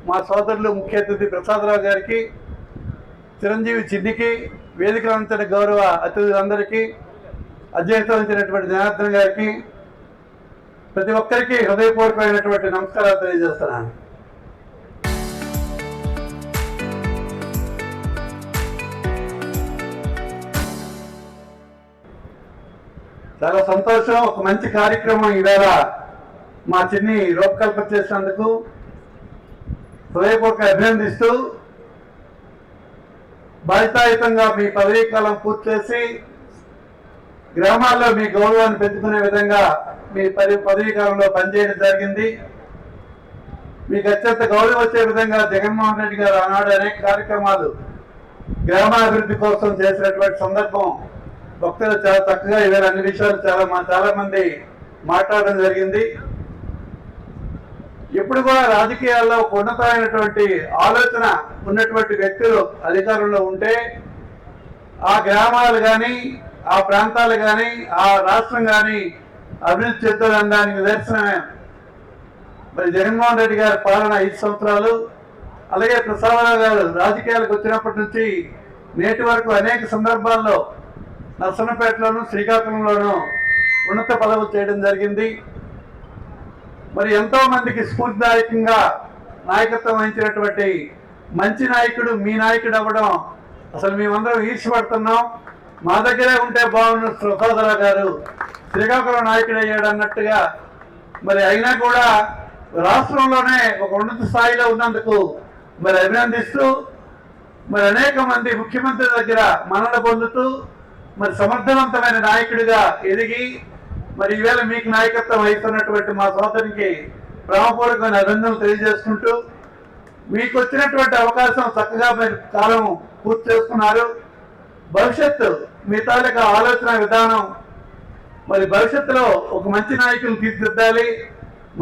మా సోదరులు ముఖ్య అతిథి ప్రసాదరావు గారికి, చిరంజీవి చిన్నికి, వేదికలంతటి గౌరవ అతిథులందరికీ, అధ్యక్షత వహించినటువంటి జనార్దన్ గారికి, ప్రతి ఒక్కరికి హృదయపూర్వకమైనటువంటి నమస్కారాలు తెలియజేస్తున్నాను. చాలా సంతోషం. ఒక మంచి కార్యక్రమం ఈవేళ మా చిన్ని రూపకల్పన చేసినందుకు హృదయపూర్వక అభినందిస్తూ, బాధ్యతాయుతంగా మీ పదవీ కాలం పూర్తి చేసి గ్రామాల్లో మీ గౌరవాన్ని పెంచుకునే విధంగా మీ పదవీ కాలంలో పనిచేయడం జరిగింది. మీకు అత్యంత గౌరవం వచ్చే విధంగా జగన్మోహన్ రెడ్డి గారు ఆనాడు అనేక కార్యక్రమాలు గ్రామాభివృద్ధి కోసం చేసినటువంటి సందర్భం భక్తులు చాలా చక్కగా ఇవాళ అన్ని విషయాలు చాలా మంది మాట్లాడడం జరిగింది. ఎప్పుడు కూడా రాజకీయాల్లో ఒక ఉన్నతమైనటువంటి ఆలోచన ఉన్నటువంటి వ్యక్తులు అధికారంలో ఉంటే ఆ గ్రామాలు కానీ, ఆ ప్రాంతాలు కానీ, ఆ రాష్ట్రం కానీ అభివృద్ధి చెందుతుందనడానికి నిదర్శనమే మరి జగన్మోహన్ రెడ్డి గారి పాలన 5 సంవత్సరాలు. అలాగే ప్రసాదరావు గారు రాజకీయాలకు వచ్చినప్పటి నుంచి నేటి వరకు అనేక సందర్భాల్లో నర్సన్నపేటలోను, శ్రీకాకుళంలోనూ ఉన్నత పదవులు చేయడం జరిగింది. మరి ఎంతో మందికి స్ఫూర్తిదాయకంగా నాయకత్వం వహించినటువంటి మంచి నాయకుడు మీ నాయకుడు అవ్వడం అసలు మేమందరం ఈర్ష్యపడుతున్నాం. మా దగ్గరే ఉంటే బాగున్న ప్రసాదరావు గారు శ్రీకాకుళం నాయకుడు అయ్యాడు అన్నట్టుగా మరి అయినా కూడా రాష్ట్రంలోనే ఒక ఉన్నత స్థాయిలో ఉన్నందుకు మరి అభినందిస్తూ, మరి అనేక మంది ముఖ్యమంత్రి దగ్గర మన్నన పొందుతూ మరి సమర్థవంతమైన నాయకుడిగా ఎదిగి మరి ఈవేళ మీకు నాయకత్వం వహిస్తున్నటువంటి మా సోదరికి ప్రేమపూర్వకమైన అభినందనలు తెలియజేసుకుంటూ, మీకు వచ్చినటువంటి అవకాశం చక్కగా మీరు కాలం పూర్తి చేసుకున్నారు. భవిష్యత్తు మీ తాలూకా ఆలోచన విధానం మరి భవిష్యత్తులో ఒక మంచి నాయకులు తీర్చిదిద్దాలి,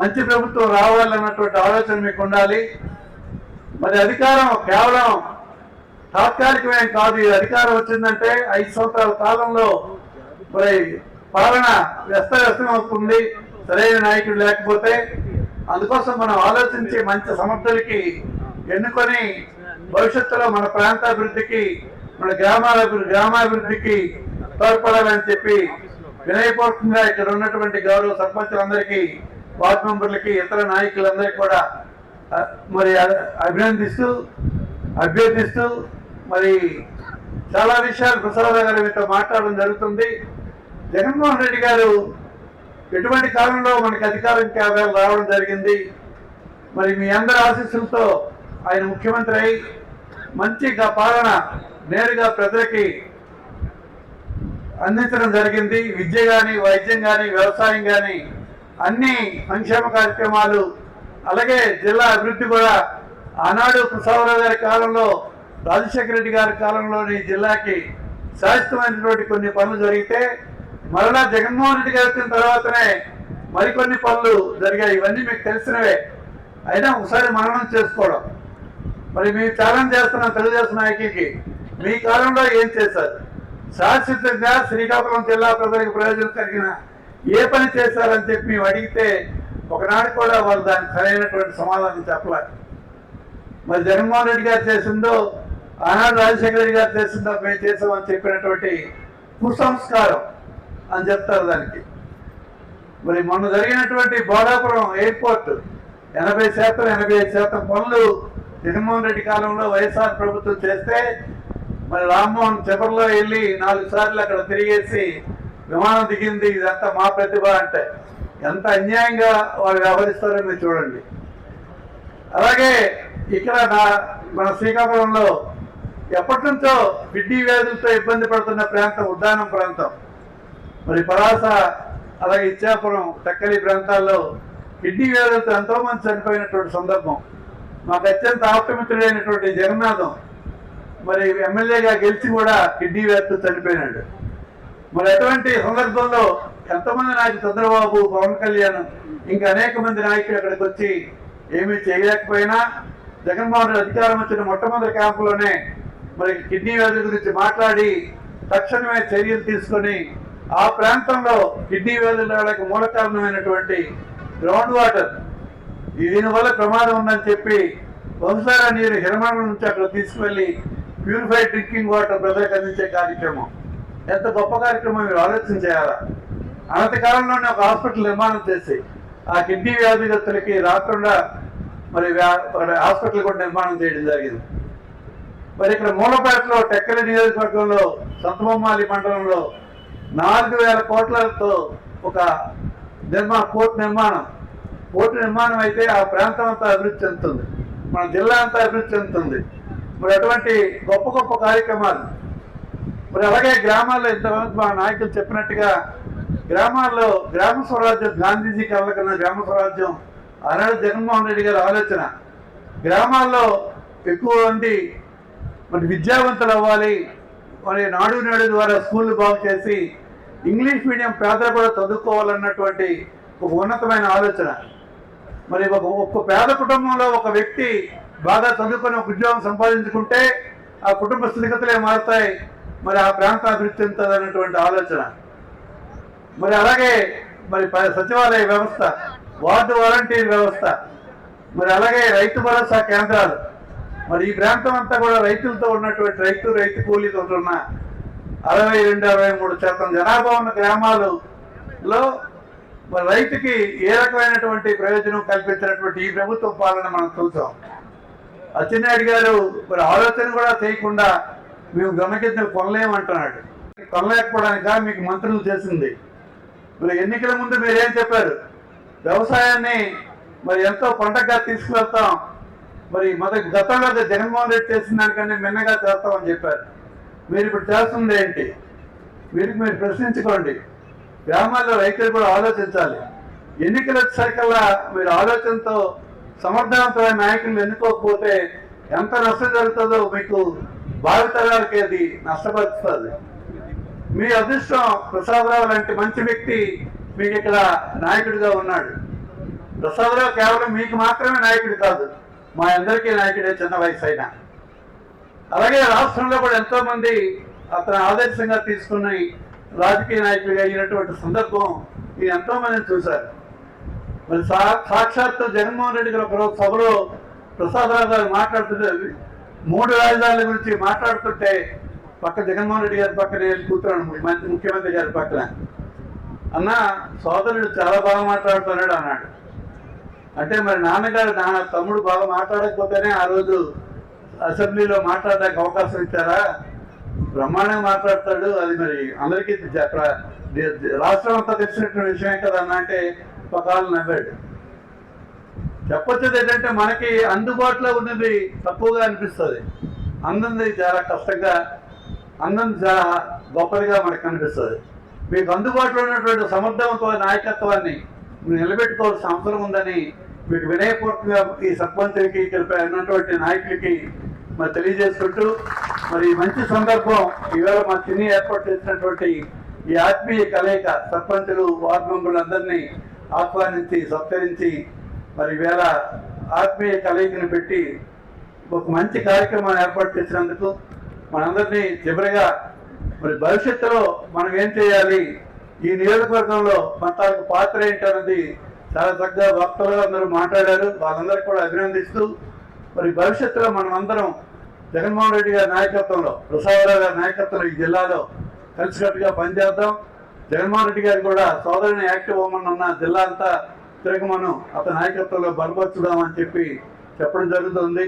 మంచి ప్రభుత్వం రావాలన్నటువంటి ఆలోచన మీకు ఉండాలి. మరి అధికారం కేవలం తాత్కాలికమేం కాదు. ఈ అధికారం వచ్చిందంటే 5 సంవత్సరాల కాలంలో మరి పాలన వ్యస్తవ్యస్తం అవుతుంది సరైన నాయకుడు లేకపోతే. అందుకోసం మనం ఆలోచించి మంచి సమర్థులకి ఎన్నుకొని భవిష్యత్తులో మన ప్రాంతాభివృద్ధికి, మన గ్రామాభివృద్ధికి తోడ్పడాలని చెప్పి వినయపూర్వకంగా ఇక్కడ ఉన్నటువంటి గౌరవ సర్పంచులందరికీ, వార్డు మెంబర్లకి, ఇతర నాయకులందరికీ కూడా మరి అభ్యర్థిస్తూ మరి చాలా విషయాలు ప్రసాదరావు గారు మీతో మాట్లాడడం జరుగుతుంది. జగన్మోహన్ రెడ్డి గారు ఎటువంటి కాలంలో మనకి అధికారం రావడం జరిగింది. మరి మీ అందరి ఆశీస్సులతో ఆయన ముఖ్యమంత్రి అయి మంచిగా పాలన నేరుగా ప్రజలకి అందించడం జరిగింది. విద్య కానీ, వైద్యం కానీ, వ్యవసాయం కానీ అన్ని సంక్షేమ కార్యక్రమాలు, అలాగే జిల్లా అభివృద్ధి కూడా ఆనాడు ప్రసాదరావు గారి కాలంలో, రాజశేఖర రెడ్డి గారి కాలంలోని జిల్లాకి శాశ్వతమైనటువంటి కొన్ని పనులు జరిగితే మరలా జగన్మోహన్ రెడ్డి గారు వచ్చిన తర్వాతనే మరికొన్ని పనులు జరిగాయి. ఇవన్నీ మీకు తెలిసినవే. అయినా ఒకసారి మననం చేసుకోవడం. మరి మేము ఛాలెంజ్ చేస్తున్నాం తెలుగుదేశం నాయకులకి, మీ కాలంలో ఏం చేశారు, శాశ్వతంగా శ్రీకాకుళం జిల్లా ప్రజలకు ప్రయోజనం కలిగిన ఏ పని చేశారని చెప్పి మేము అడిగితే ఒకనాడు కూడా వాళ్ళు దానికి సరైనటువంటి సమాధానం చెప్పలేదు. మరి జగన్మోహన్ రెడ్డి గారు చేసిందో, ఆనాడు రాజశేఖర రెడ్డి గారు చేసిందో మేము చేసామని చెప్పినటువంటి కుసంస్కారం అని చెప్తారు దానికి. మరి మొన్న జరిగినటువంటి బోడాపురం ఎయిర్పోర్ట్ 80%, 85% పనులు జగన్మోహన్ రెడ్డి కాలంలో వైఎస్ఆర్ ప్రభుత్వం చేస్తే మరి రామ్మోహన్ చివరిలో వెళ్ళి 4 సార్లు అక్కడ తిరిగేసి విమానం దిగింది. ఇదంతా మా ప్రతిభ అంటే ఎంత అన్యాయంగా వాళ్ళు వ్యవహరిస్తారో మీరు చూడండి. అలాగే ఇక్కడ మన శ్రీకాకుళంలో ఎప్పటి నుంచో కిడ్నీ వ్యాధులతో ఇబ్బంది పడుతున్న ప్రాంతం ఉద్దానం ప్రాంతం, మరి పలాస, అలాగే ఇచ్చాపురం, టక్కలి ప్రాంతాల్లో కిడ్నీ వ్యాధులతో ఎంతో మంది చనిపోయినటువంటి సందర్భం. మాకు అత్యంత ఆప్తమిత్రుడైనటువంటి జగన్నాథం మరి ఎమ్మెల్యేగా గెలిచి కూడా కిడ్నీ వ్యాధితో చనిపోయినాడు. మరి అటువంటి సందర్భంలో ఎంతమంది నాయకులు, చంద్రబాబు, పవన్ కళ్యాణ్, ఇంకా అనేక మంది నాయకులు అక్కడికి వచ్చి ఏమీ చేయలేకపోయినా జగన్మోహన్ రెడ్డి అధికారం వచ్చిన మొట్టమొదటి క్యాంపులోనే మరి కిడ్నీ వ్యాధి గురించి మాట్లాడి తక్షణమే చర్యలు తీసుకొని ఆ ప్రాంతంలో కిడ్నీ వ్యాధులకు మూల కారణమైనటువంటి గ్రౌండ్ వాటర్ దీనివల్ల ప్రమాదం ఉందని చెప్పి వంశాల నీరు హిరమణం నుంచి అక్కడ తీసుకువెళ్ళి ప్యూరిఫైడ్ డ్రింకింగ్ వాటర్ ప్రజలకు అందించే కార్యక్రమం ఎంత గొప్ప కార్యక్రమం మీరు ఆలోచన చేయాలా. అనతి కాలంలోనే ఒక హాస్పిటల్ నిర్మాణం చేసి ఆ కిడ్నీ వ్యాధిగ్రస్తులకి రాకుండా మరి హాస్పిటల్ కూడా నిర్మాణం చేయడం జరిగింది. మరి ఇక్కడ మూలపేటలో టెక్కలి నియోజకవర్గంలో సంతబొమ్మాలి మండలంలో 4,000 కోట్లతో ఒక పోర్టు నిర్మాణం అయితే ఆ ప్రాంతం అంతా అభివృద్ధి చెందుతుంది, మన జిల్లా అంతా అభివృద్ధి చెందుతుంది. మరి అటువంటి గొప్ప గొప్ప కార్యక్రమాలు మరి అలాగే గ్రామాల్లో ఇంతవరకు మా నాయకులు చెప్పినట్టుగా గ్రామాల్లో గ్రామ స్వరాజ్యం గాంధీజీ కళ్ళ కన్నా గ్రామ స్వరాజ్యం ఆనాడు జగన్మోహన్ రెడ్డి గారి ఆలోచన. గ్రామాల్లో ఎక్కువ మంది మరి విద్యావంతులు అవ్వాలి, మరి నాడు నేడు ద్వారా స్కూళ్ళు బాగు చేసి ఇంగ్లీష్ మీడియం పేదలు కూడా చదువుకోవాలన్నటువంటి ఒక ఉన్నతమైన ఆలోచన. మరి ఒక్క పేద కుటుంబంలో ఒక వ్యక్తి బాగా చదువుకొని ఒక ఉద్యోగం సంపాదించుకుంటే ఆ కుటుంబ స్థితిగతులే మారుతాయి, మరి ఆ ప్రాంతం అభివృద్ధి చెందుతుంది అన్నటువంటి ఆలోచన. మరి అలాగే మరి సచివాలయ వ్యవస్థ, వార్డు వాలంటీర్ వ్యవస్థ, మరి అలాగే రైతు భరోసా కేంద్రాలు. మరి ఈ ప్రాంతం అంతా కూడా రైతులతో ఉన్నటువంటి రైతు కూలీతో ఉన్న 62-63% జనాభా ఉన్న గ్రామాలలో మరి రైతుకి ఏ రకమైనటువంటి ప్రయోజనం కల్పించినటువంటి ఈ ప్రభుత్వ పాలన మనం చూసాం. అచ్చెన్నాయుడు గారు మరి ఆలోచన కూడా చేయకుండా మేము గమనించిన కొనలేమంటున్నాడు. కొనలేకపోవడానిక మీకు మంత్రులు చేసింది. మరి ఎన్నికల ముందు మీరేం చెప్పారు? వ్యవసాయాన్ని మరి ఎంతో పంటగా తీసుకువెళ్తాం, మరి గతంలో జగన్మోహన్ రెడ్డి చేసిన దానికన్నా మిన్నగా చేస్తామని చెప్పారు. మీరు ఇప్పుడు చేస్తుంది ఏంటి? మీరు ప్రశ్నించుకోండి. గ్రామాల్లో రైతులు కూడా ఆలోచించాలి. ఎన్నికలు వచ్చేసరికల్లా మీరు ఆలోచనతో సమర్థవంతమైన నాయకులు ఎన్నుకోకపోతే ఎంత నష్టం జరుగుతుందో మీకు భావితరాలకి అది నష్టపరుస్తుంది. మీ అదృష్టం ప్రసాదరావు లాంటి మంచి వ్యక్తి మీకు ఇక్కడ నాయకుడిగా ఉన్నాడు. ప్రసాదరావు కేవలం మీకు మాత్రమే నాయకుడు కాదు, మా అందరికీ నాయకుడే, చిన్న వయసు అయినా. అలాగే రాష్ట్రంలో కూడా ఎంతో మంది అతను ఆదర్శంగా తీసుకుని రాజకీయ నాయకుడిగా అయినటువంటి సందర్భం మీరు ఎంతో మందిని చూశారు. మరి సాక్షాత్తు జగన్మోహన్ రెడ్డి గారు ఒకరోజు సభలో ప్రసాదరావు గారు మాట్లాడుతుంటే 3 రాజధానుల గురించి మాట్లాడుతుంటే పక్క జగన్మోహన్ రెడ్డి గారి పక్కన వెళ్ళి కూర్చున్నాడు ముఖ్యమంత్రి గారి పక్కన. అన్న సోదరుడు చాలా బాగా మాట్లాడుతున్నాడు అన్నాడు. అంటే మరి నాన్నగారు తమ్ముడు బాగా మాట్లాడకపోతేనే ఆ రోజు అసెంబ్లీలో మాట్లాడడానికి అవకాశం ఇచ్చారా? బ్రహ్మాండంగా మాట్లాడతాడు, అది మరి అందరికీ రాష్ట్రం అంతా తెలిసినటువంటి విషయమే కదా అన్న అంటే పకాలు నవ్వాడు. చెప్పొచ్చేది ఏంటంటే మనకి అందుబాటులో ఉన్నది తక్కువగా అనిపిస్తుంది, అందరిది చాలా కష్టంగా, అందరిది చాలా గొప్పదిగా మనకు అనిపిస్తుంది. మీకు అందుబాటులో ఉన్నటువంటి సమర్థవంతమైన నాయకత్వాన్ని నిలబెట్టుకోవాల్సిన అవసరం ఉందని మీకు వినయపూర్వకంగా ఈ సర్పంచులకి ఇక్కడ ఉన్నటువంటి నాయకులకి మరి తెలియజేసుకుంటూ, మరి మంచి సందర్భం ఈవేళ మా చిన్ని ఏర్పాటు చేసినటువంటి ఈ ఆత్మీయ కలయిక సర్పంచులు వార్డు మెంబర్లందరినీ ఆహ్వానించి సత్కరించి మరి ఈవేళ ఆత్మీయ కలయికను పెట్టి ఒక మంచి కార్యక్రమాన్ని ఏర్పాటు చేసినందుకు మనందరినీ చివరిగా మరి భవిష్యత్తులో మనం ఏం చేయాలి, ఈ నియోజకవర్గంలో మన తాలూకు పాత్ర ఏంటన్నది చాలా చక్కగా వక్తలు అందరూ మాట్లాడారు. వాళ్ళందరికీ కూడా అభినందిస్తూ మరి భవిష్యత్తులో మనం అందరం జగన్మోహన్ రెడ్డి గారి నాయకత్వంలో, ప్రసాదరావు గారి నాయకత్వంలో ఈ జిల్లాలో కలిసికట్టుగా పనిచేద్దాం. జగన్మోహన్ రెడ్డి గారు కూడా సోదరుని యాక్టివ్ అవ్వమని ఉన్న జిల్లా అంతా తిరగమను అతని నాయకత్వంలో బలపరుచుదాం అని చెప్పడం జరుగుతుంది.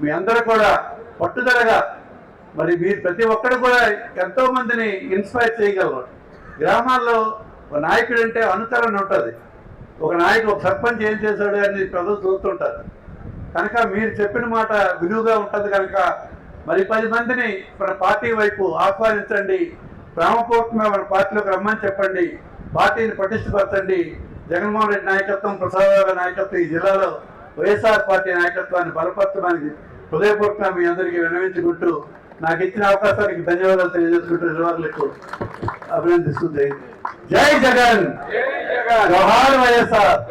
మీ అందరూ కూడా పట్టుదలగా మరి మీరు ప్రతి ఒక్కరు కూడా ఎంతో మందిని ఇన్స్పైర్ చేయగలరు. గ్రామాల్లో ఒక నాయకుడు అంటే అనుకరణ ఉంటుంది. ఒక నాయకుడు, ఒక సర్పంచ్ ఏం చేశాడు అని ప్రజలు చూస్తుంటారు కనుక మీరు చెప్పిన మాట విలువగా ఉంటుంది కనుక మరి 10 మందిని మన పార్టీ వైపు ఆహ్వానించండి, ప్రేమపూర్వకంగా మన పార్టీలోకి రమ్మని చెప్పండి, పార్టీని పటిష్టపరచండి. జగన్మోహన్ రెడ్డి నాయకత్వం, ప్రసాదరావు నాయకత్వం, ఈ జిల్లాలో వైఎస్ఆర్ పార్టీ నాయకత్వాన్ని బలపరచడానికి హృదయపూర్వకంగా మీ అందరికీ విన్నవించుకుంటూ నాకు ఇచ్చిన అవకాశానికి ధన్యవాదాలు తెలియజేసుకుంటూ నిర్వాహకులకు అభినందిస్తుంది. జై జగన్, జోహార్ వైఎస్ఆర్.